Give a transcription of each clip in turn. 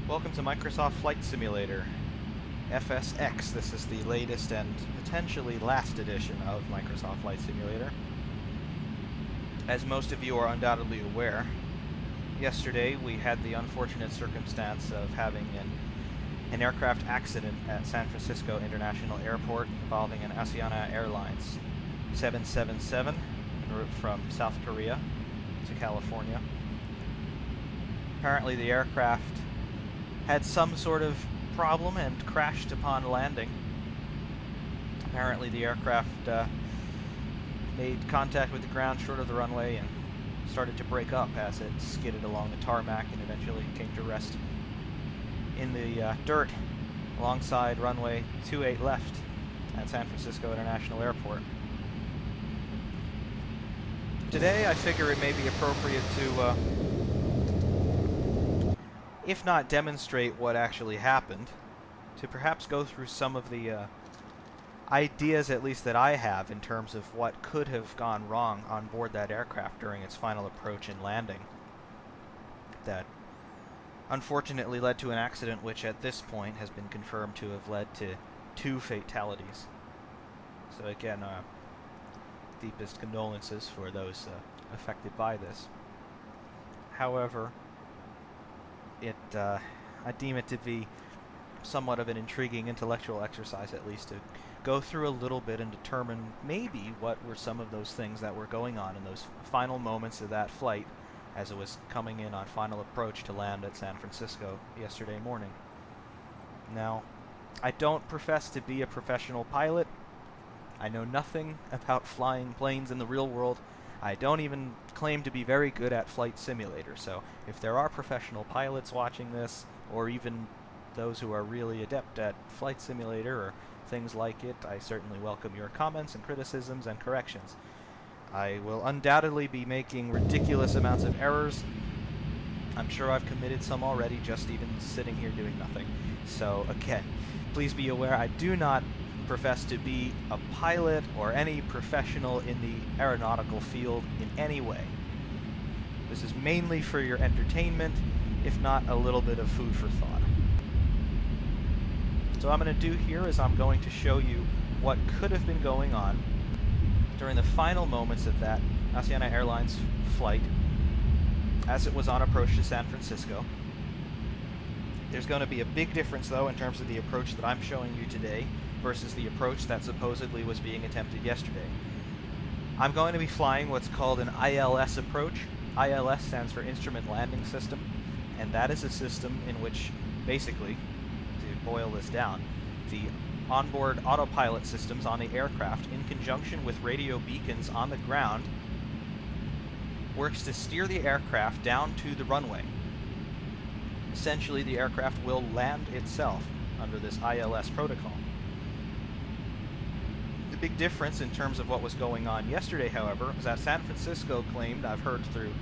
Welcome to Microsoft Flight Simulator, FSX. This is the latest and potentially last edition of Microsoft Flight Simulator. As most of you are undoubtedly aware, yesterday we had the unfortunate circumstance of having an aircraft accident at San Francisco International Airport involving an Asiana Airlines 777 en route from South Korea to California. Apparently the aircraft had some sort of problem and crashed upon landing. Apparently the aircraft made contact with the ground short of the runway and started to break up as it skidded along the tarmac and eventually came to rest in the dirt alongside runway 28 left at San Francisco International Airport. Today I figure it may be appropriate to if not demonstrate what actually happened, to perhaps go through some of the ideas, at least that I have, in terms of what could have gone wrong on board that aircraft during its final approach and landing that unfortunately led to an accident which at this point has been confirmed to have led to 2 fatalities. So again, deepest condolences for those affected by this. However, I deem it to be somewhat of an intriguing intellectual exercise, at least, to go through a little bit and determine maybe what were some of those things that were going on in those final moments of that flight as it was coming in on final approach to land at San Francisco yesterday morning. Now, I don't profess to be a professional pilot. I know nothing about flying planes in the real world. I don't even claim to be very good at Flight Simulator, so if there are professional pilots watching this, or even those who are really adept at Flight Simulator or things like it, I certainly welcome your comments and criticisms and corrections. I will undoubtedly be making ridiculous amounts of errors. I'm sure I've committed some already, just even sitting here doing nothing. So again, please be aware I do not profess to be a pilot or any professional in the aeronautical field in any way. This is mainly for your entertainment, if not a little bit of food for thought. So what I'm going to do here is I'm going to show you what could have been going on during the final moments of that Asiana Airlines flight as it was on approach to San Francisco. There's going to be a big difference, though, in terms of the approach that I'm showing you today versus the approach that supposedly was being attempted yesterday. I'm going to be flying what's called an ILS approach. ILS stands for Instrument Landing System, and that is a system in which, basically, to boil this down, the onboard autopilot systems on the aircraft, in conjunction with radio beacons on the ground, works to steer the aircraft down to the runway. Essentially, the aircraft will land itself under this ILS protocol. The big difference in terms of what was going on yesterday, however, is that San Francisco claimed, I've heard through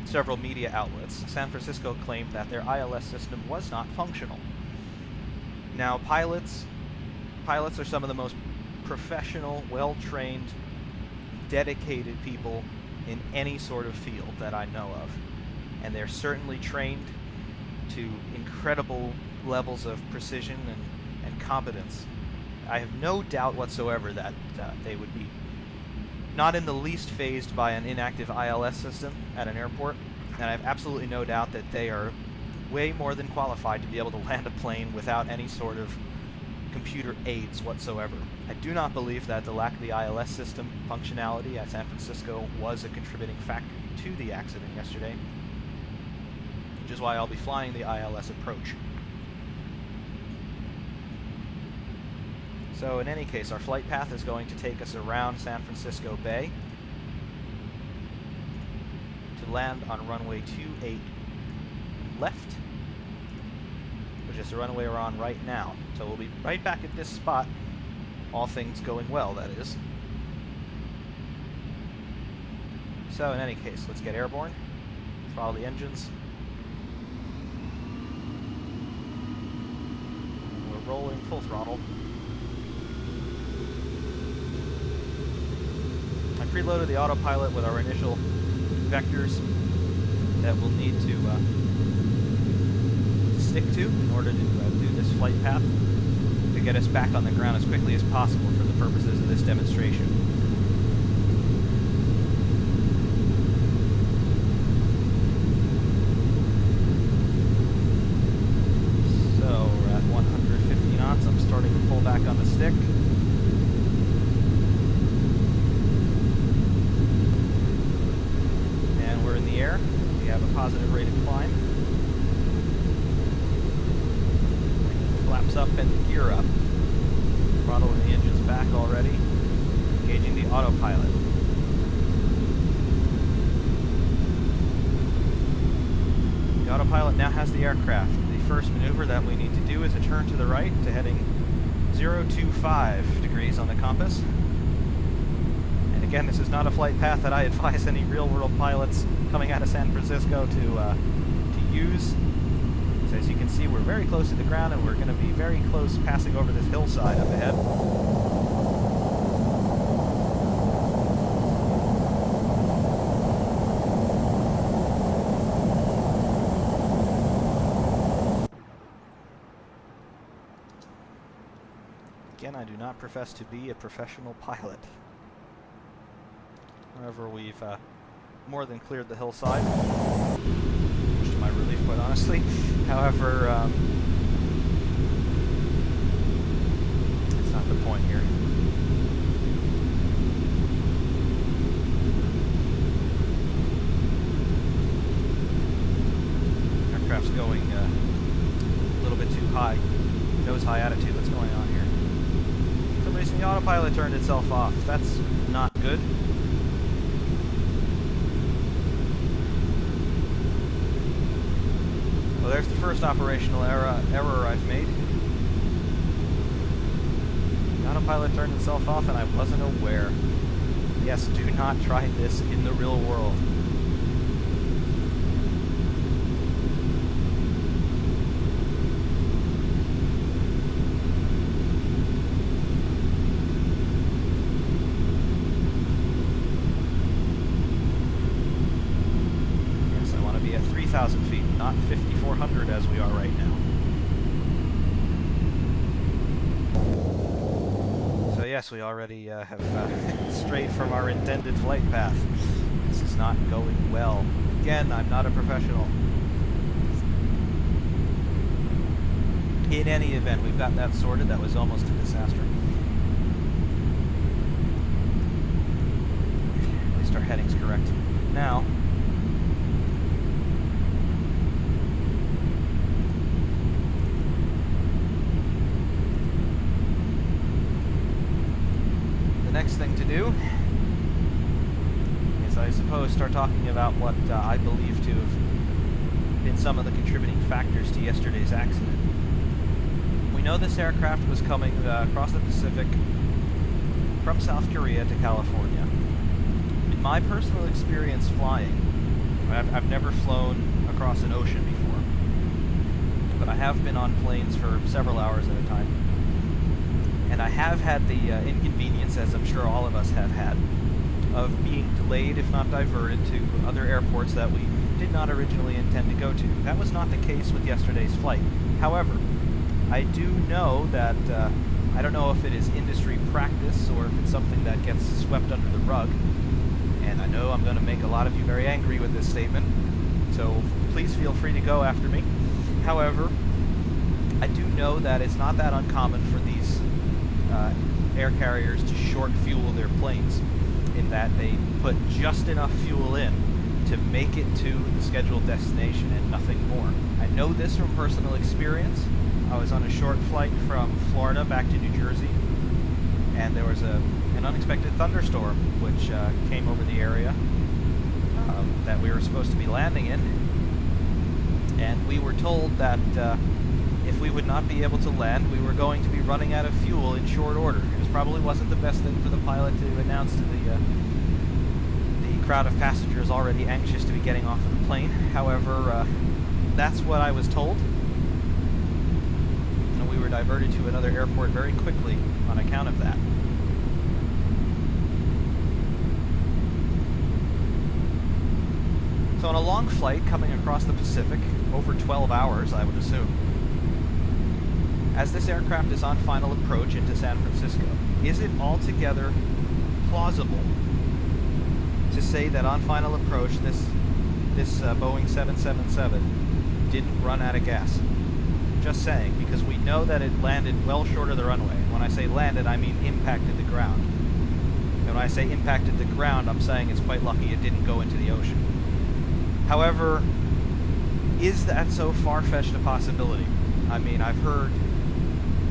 several media outlets, San Francisco claimed that their ILS system was not functional. Now, pilots are some of the most professional, well-trained, dedicated people in any sort of field that I know of. And they're certainly trained to incredible levels of precision and competence. I have no doubt whatsoever that they would be not in the least fazed by an inactive ILS system at an airport, and I have absolutely no doubt that they are way more than qualified to be able to land a plane without any sort of computer aids whatsoever. I do not believe that the lack of the ILS system functionality at San Francisco was a contributing factor to the accident yesterday, which is why I'll be flying the ILS approach. So in any case, our flight path is going to take us around San Francisco Bay to land on runway 28 left, which is the runway we're on right now. So we'll be right back at this spot, all things going well, that is. So in any case, let's get airborne, throttle the engines. We're rolling full throttle. I preloaded the autopilot with our initial vectors that we'll need to stick to in order to do this flight path to get us back on the ground as quickly as possible for the purposes of this demonstration. So we're at 150 knots. I'm starting to pull back on the stick. And we're in the air. We have a positive rate of climb. Flaps up and gear up. Throttle and the engine's back already. Engaging the autopilot. The autopilot now has the aircraft. The first maneuver that we need to do is a turn to the right to heading 025 degrees on the compass. And again, this is not a flight path that I advise any real-world pilots coming out of San Francisco to use. So as you can see, we're very close to the ground, and we're going to be very close passing over this hillside up ahead. Again, I do not profess to be a professional pilot. However, we've more than cleared the hillside. Much to my relief, quite honestly. However, it's not the point here. Aircraft's going a little bit too high. Nose high attitude. What's going on here? For some reason, the autopilot turned itself off. That's not good. Well, there's the first operational error I've made. The autopilot turned itself off and I wasn't aware. Yes, do not try this in the real world. Yes, I want to be at 3,000 feet, not 5,400 as we are right now. So yes, we already have strayed from our intended flight path. This is not going well. Again, I'm not a professional. In any event, we've got that sorted. That was almost a disaster. At least our heading's correct. Now, the next thing to do is, I suppose, start talking about what I believe to have been some of the contributing factors to yesterday's accident. We know this aircraft was coming across the Pacific from South Korea to California. In my personal experience flying, I've never flown across an ocean before, but I have been on planes for several hours at a time. And I have had the inconvenience, as I'm sure all of us have had, of being delayed, if not diverted, to other airports that we did not originally intend to go to. That was not the case with yesterday's flight. However, I do know that, I don't know if it is industry practice or if it's something that gets swept under the rug, and I know I'm going to make a lot of you very angry with this statement, so please feel free to go after me. However, I do know that it's not that uncommon for these air carriers to short fuel their planes, in that they put just enough fuel in to make it to the scheduled destination and nothing more. I know this from personal experience. I was on a short flight from Florida back to New Jersey, and there was an unexpected thunderstorm which came over the area that we were supposed to be landing in, and we were told that if we would not be able to land, we were going to be running out of fuel in short order. It probably wasn't the best thing for the pilot to announce to the crowd of passengers already anxious to be getting off of the plane. However, that's what I was told, and we were diverted to another airport very quickly on account of that. So on a long flight coming across the Pacific, over 12 hours, I would assume, as this aircraft is on final approach into San Francisco, is it altogether plausible to say that on final approach this Boeing 777 didn't run out of gas? Just saying, because we know that it landed well short of the runway. And when I say landed, I mean impacted the ground. And when I say impacted the ground, I'm saying it's quite lucky it didn't go into the ocean. However, is that so far-fetched a possibility? I mean, I've heard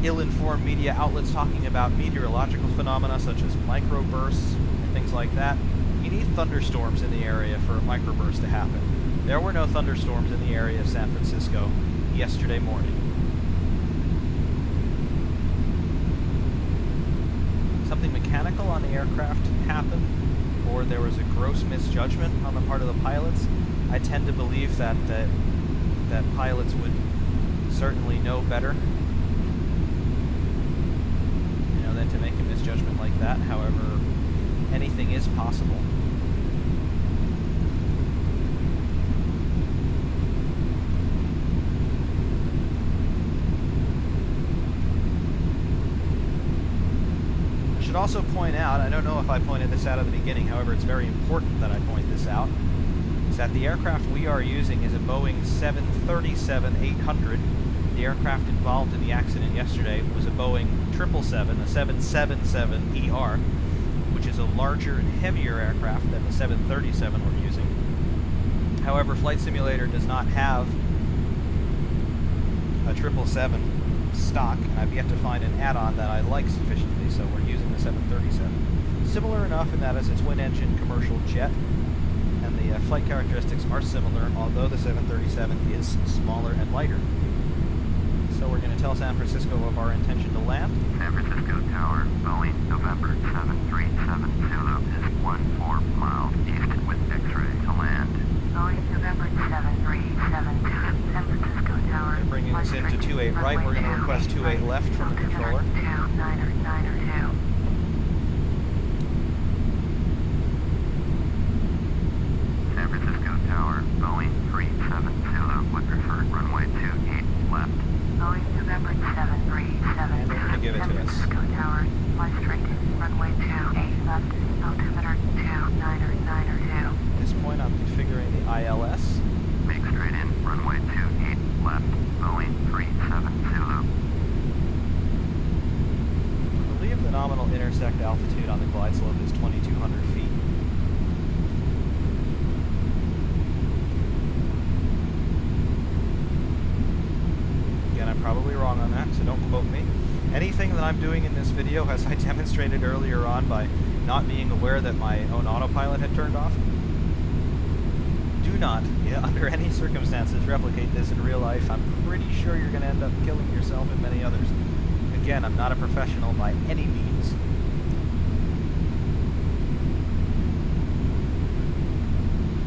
ill-informed media outlets talking about meteorological phenomena such as microbursts and things like that. You need thunderstorms in the area for a microburst to happen. There were no thunderstorms in the area of San Francisco yesterday morning. Something mechanical on the aircraft happened, or there was a gross misjudgment on the part of the pilots. I tend to believe that pilots would certainly know better, than to make a misjudgment like that. However, anything is possible. I should also point out, I don't know if I pointed this out at the beginning, however it's very important that I point this out, is that the aircraft we are using is a Boeing 737-800. The aircraft involved in the accident yesterday was a Boeing 777, a 777ER, which is a larger and heavier aircraft than the 737 we're using. However, Flight Simulator does not have a 777 stock, and I've yet to find an add-on that I like sufficiently, so we're using the 737. Similar enough in that it's a twin-engine commercial jet, and the flight characteristics are similar, although the 737 is smaller and lighter. So we're going to tell San Francisco of our intention to land. San Francisco Tower, Boeing, November 737 Zulu is 14 miles east with X-ray to land. Boeing, November 737 Zulu, San Francisco Tower. Okay, bringing us into 28 right, we're going to request 28 left from the controller. 2992. San Francisco Tower, Boeing 37 Zulu would prefer runway 28 left. Boeing November 737 and they're going to give it to us. San Francisco Tower, fly straight in, runway 28 left, altimeter 2992. At this point, I'm configuring the ILS. Make straight in, runway 28 left, Boeing 37 Zulu. I believe the nominal intersect altitude on the glide slope is 2,200 feet. I'm probably wrong on that, so don't quote me. Anything that I'm doing in this video, as I demonstrated earlier on by not being aware that my own autopilot had turned off, do not, under any circumstances, replicate this in real life. I'm pretty sure you're going to end up killing yourself and many others. Again, I'm not a professional by any means.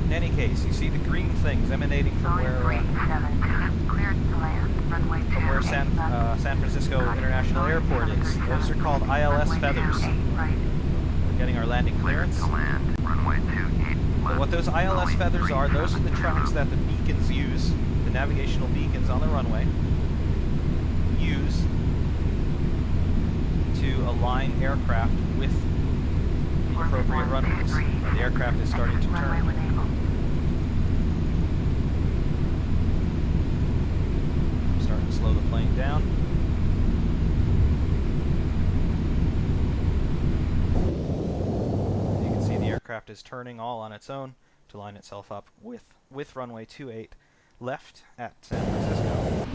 In any case, you see the green things emanating from where San Francisco International Airport is. Those are called ILS feathers. We're getting our landing clearance. But what those ILS feathers are, those are the tracks that the beacons use, the navigational beacons on the runway, use to align aircraft with the appropriate runways. The aircraft is starting to turn. Starting to slow the plane down. You can see the aircraft is turning all on its own to line itself up with runway 28 left at San Francisco.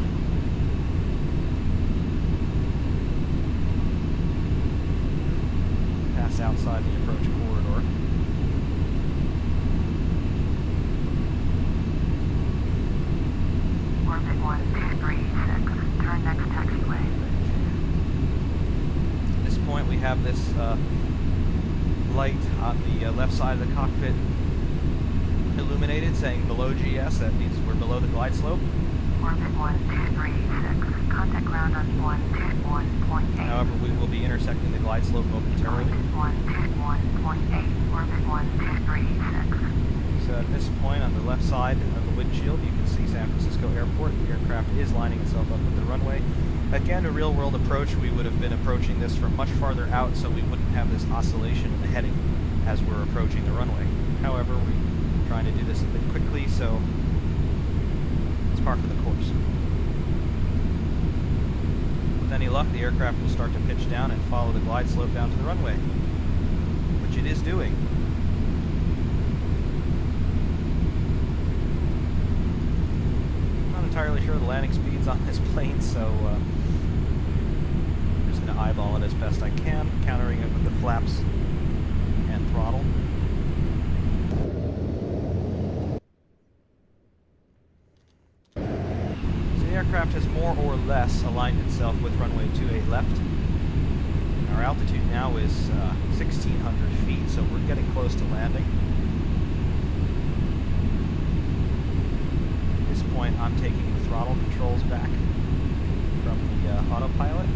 Pass outside the approach corridor. Orbit 1236, turn next taxiway. At this point we have this light on the left side of the cockpit illuminated saying below GS, that means we're below the glide slope. Orbit 1236, contact ground on 121.8. However, we will be intersecting the glide slope momentarily. 121.8, orbit 1236. So at this point on the left side of the windshield, you can see San Francisco Airport. The aircraft is lining itself up with the runway. Again, a real-world approach, we would have been approaching this from much farther out, so we wouldn't have this oscillation in the heading as we're approaching the runway. However, we're trying to do this a bit quickly, so it's par for the course. With any luck, the aircraft will start to pitch down and follow the glide slope down to the runway, which it is doing. Not entirely sure of the landing speeds on this plane, so I'm just going to eyeball it as best I can, countering it with the flaps and throttle. The aircraft has more or less aligned itself with runway 28 left. And our altitude now is 1,600 feet, so we're getting close to landing. At this point, I'm taking the throttle controls back from the autopilot.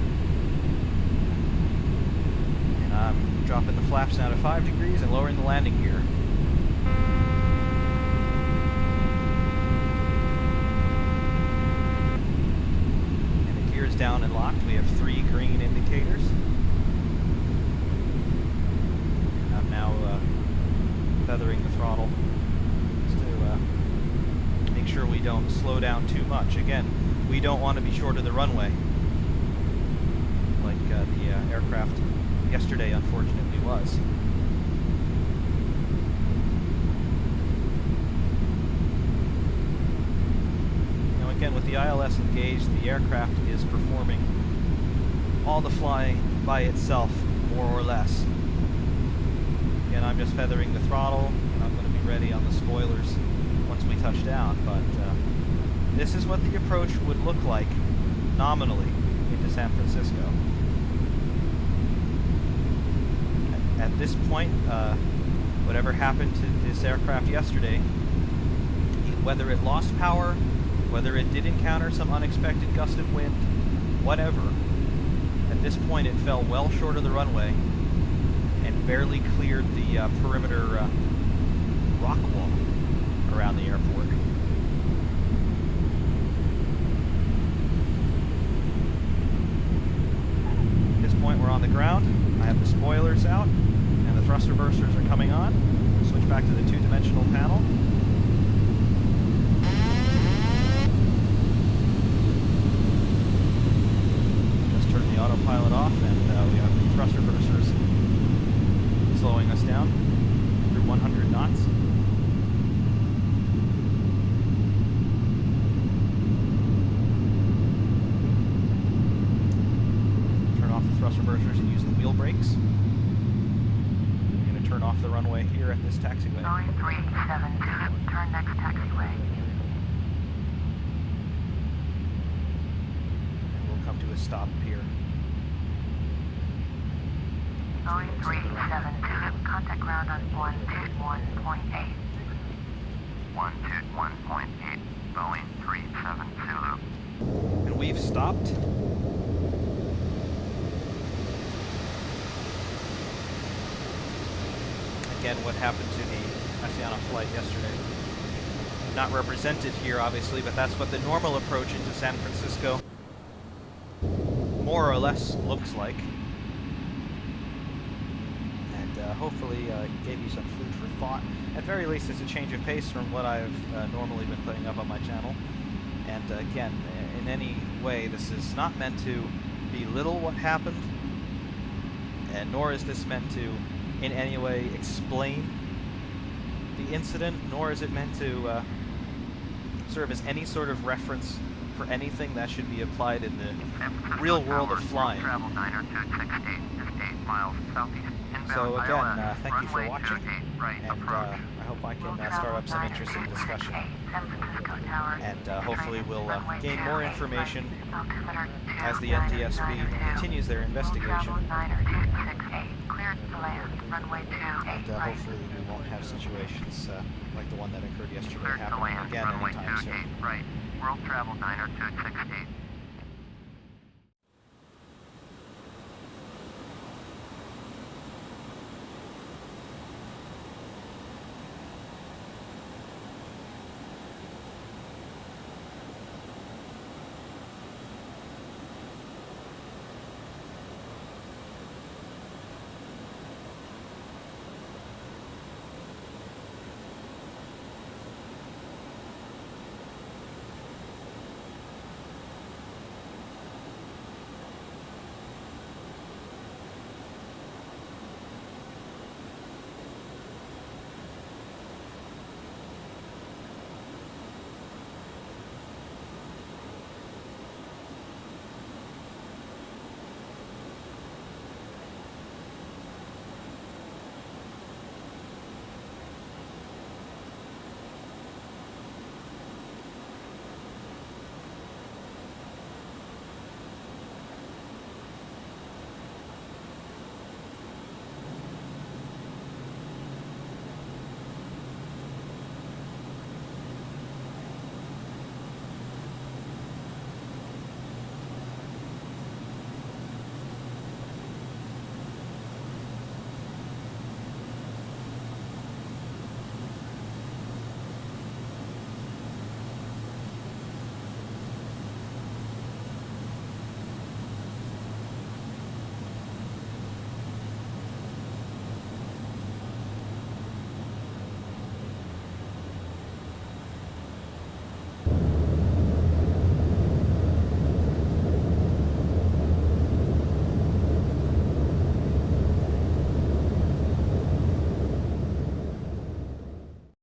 And I'm dropping the flaps down to 5 degrees and lowering the landing gear. Down and locked. We have 3 green indicators. I'm now feathering the throttle just to make sure we don't slow down too much. Again, we don't want to be short of the runway like the aircraft yesterday unfortunately was. Again, with the ILS engaged, the aircraft is performing all the flying by itself, more or less. Again, I'm just feathering the throttle, and I'm going to be ready on the spoilers once we touch down, but this is what the approach would look like nominally into San Francisco. At this point, whatever happened to this aircraft yesterday, whether it lost power, whether it did encounter some unexpected gust of wind, whatever, at this point it fell well short of the runway and barely cleared the perimeter rock wall around the airport. At this point we're on the ground. I have the spoilers out and the thrust reversers are coming on. Switch back to the 2-dimensional panel. Autopilot off, and we have the thrust reversers slowing us down through 100 knots. Turn off the thrust reversers and use the wheel brakes. I'm going to turn off the runway here at this taxiway. 9372, turn next taxiway. And we'll come to a stop here. 9372, contact ground on 121.8. 121.8, Boeing 370. And we've stopped. Again, what happened to the Asiana Flight yesterday. Not represented here, obviously, but that's what the normal approach into San Francisco more or less looks like. Hopefully gave you some food for thought. At very least, it's a change of pace from what I've normally been putting up on my channel. And again, in any way, this is not meant to belittle what happened, and nor is this meant to in any way explain the incident, nor is it meant to serve as any sort of reference for anything that should be applied in the real world of flying. Travel 90268 is 8 miles southeast. So again, thank you for watching, and I hope I can start up some interesting discussion, and hopefully we'll gain more information as the NTSB continues their investigation, and hopefully we won't have situations like the one that occurred yesterday happening again anytime soon. Right. World Travel 90268.